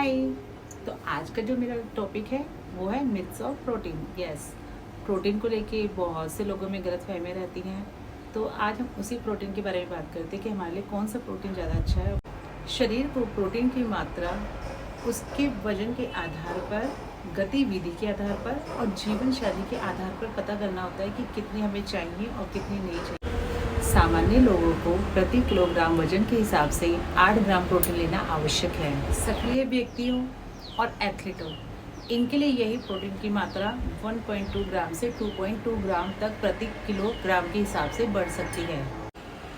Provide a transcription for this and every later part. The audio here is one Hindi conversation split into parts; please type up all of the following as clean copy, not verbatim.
हाय। तो आज का जो मेरा टॉपिक है वो है myths of protein. Yes, protein को लेके बहुत से लोगों में गलतफहमियां रहती हैं। तो आज हम उसी प्रोटीन के बारे में बात करते हैं कि हमारे लिए कौन सा प्रोटीन ज़्यादा अच्छा है। शरीर को प्रोटीन की मात्रा उसके वजन के आधार पर, गतिविधि के आधार पर और जीवन शैली के आधार पर पता करना होता है कि कितनी हमें चाहिए और कितनी नहीं चाहिए। सामान्य लोगों को प्रति किलोग्राम वजन के हिसाब से 8 ग्राम प्रोटीन लेना आवश्यक है। सक्रिय व्यक्तियों और एथलीटों, इनके लिए यही प्रोटीन की मात्रा 1.2 ग्राम से 2.2 ग्राम तक प्रति किलोग्राम के हिसाब से बढ़ सकती है।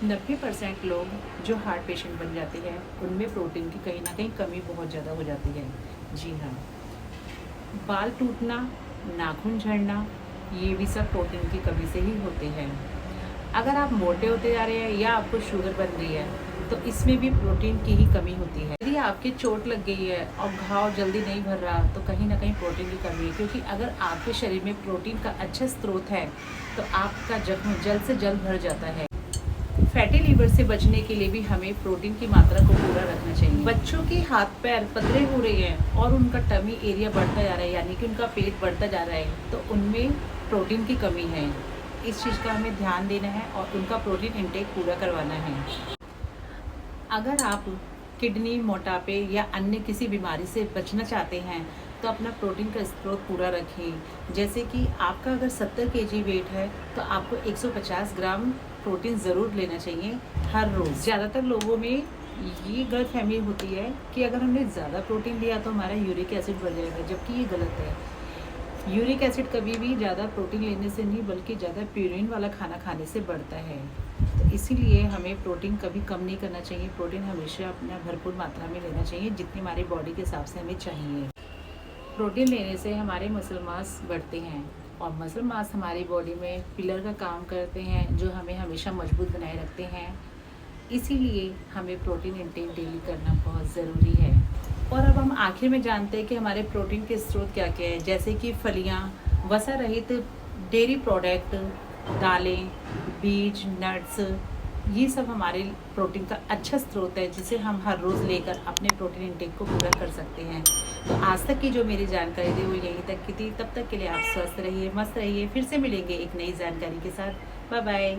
90% लोग जो हार्ट पेशेंट बन जाते हैं उनमें प्रोटीन की कहीं ना कहीं कमी बहुत ज़्यादा हो जाती है। जी हाँ, बाल टूटना, नाखून झड़ना, ये भी सब प्रोटीन की कमी से ही होते हैं। अगर आप मोटे होते जा रहे हैं या आपको शुगर बन रही है तो इसमें भी प्रोटीन की ही कमी होती है। यदि आपके चोट लग गई है और घाव जल्दी नहीं भर रहा तो कहीं ना कहीं प्रोटीन की कमी है, क्योंकि अगर आपके शरीर में प्रोटीन का अच्छा स्रोत है तो आपका जख्म जल्द से जल्द भर जाता है। फैटी लीवर से बचने के लिए भी हमें प्रोटीन की मात्रा को पूरा रखना चाहिए। बच्चों के हाथ पैर पतले हो रहे हैं और उनका टमी एरिया बढ़ता जा रहा है, यानी कि उनका पेट बढ़ता जा रहा है, तो उनमें प्रोटीन की कमी है। इस चीज़ का हमें ध्यान देना है और उनका प्रोटीन इंटेक पूरा करवाना है। अगर आप किडनी, मोटापे या अन्य किसी बीमारी से बचना चाहते हैं तो अपना प्रोटीन का स्रोत पूरा रखें। जैसे कि आपका अगर 70 केजी वेट है तो आपको 150 ग्राम प्रोटीन ज़रूर लेना चाहिए हर रोज़। ज़्यादातर लोगों में ये गलतफहमी होती है कि अगर हमने ज़्यादा प्रोटीन लिया तो हमारा यूरिक एसिड बढ़ जाएगा, जबकि ये गलत है। यूरिक एसिड कभी भी ज़्यादा प्रोटीन लेने से नहीं बल्कि ज़्यादा प्यूरिन वाला खाना खाने से बढ़ता है। तो इसीलिए हमें प्रोटीन कभी कम नहीं करना चाहिए। प्रोटीन हमेशा अपना भरपूर मात्रा में लेना चाहिए जितनी हमारी बॉडी के हिसाब से हमें चाहिए। प्रोटीन लेने से हमारे मसल मास बढ़ते हैं और मसल मास हमारी बॉडी में पिलर का काम करते हैं जो हमें हमेशा मजबूत बनाए रखते हैं। इसीलिए हमें प्रोटीन इंटेक डेली करना बहुत ज़रूरी है। और अब हम आखिर में जानते हैं कि हमारे प्रोटीन के स्रोत क्या क्या है, जैसे कि फलियां, वसा रहित डेयरी प्रोडक्ट, दालें, बीज, नट्स, ये सब हमारे प्रोटीन का अच्छा स्रोत है जिसे हम हर रोज़ लेकर अपने प्रोटीन इंटेक को पूरा कर सकते हैं। तो आज तक की जो मेरी जानकारी थी वो यहीं तक की थी। तब तक के लिए आप स्वस्थ रहिए, मस्त रहिए। फिर से मिलेंगे एक नई जानकारी के साथ। Bye bye.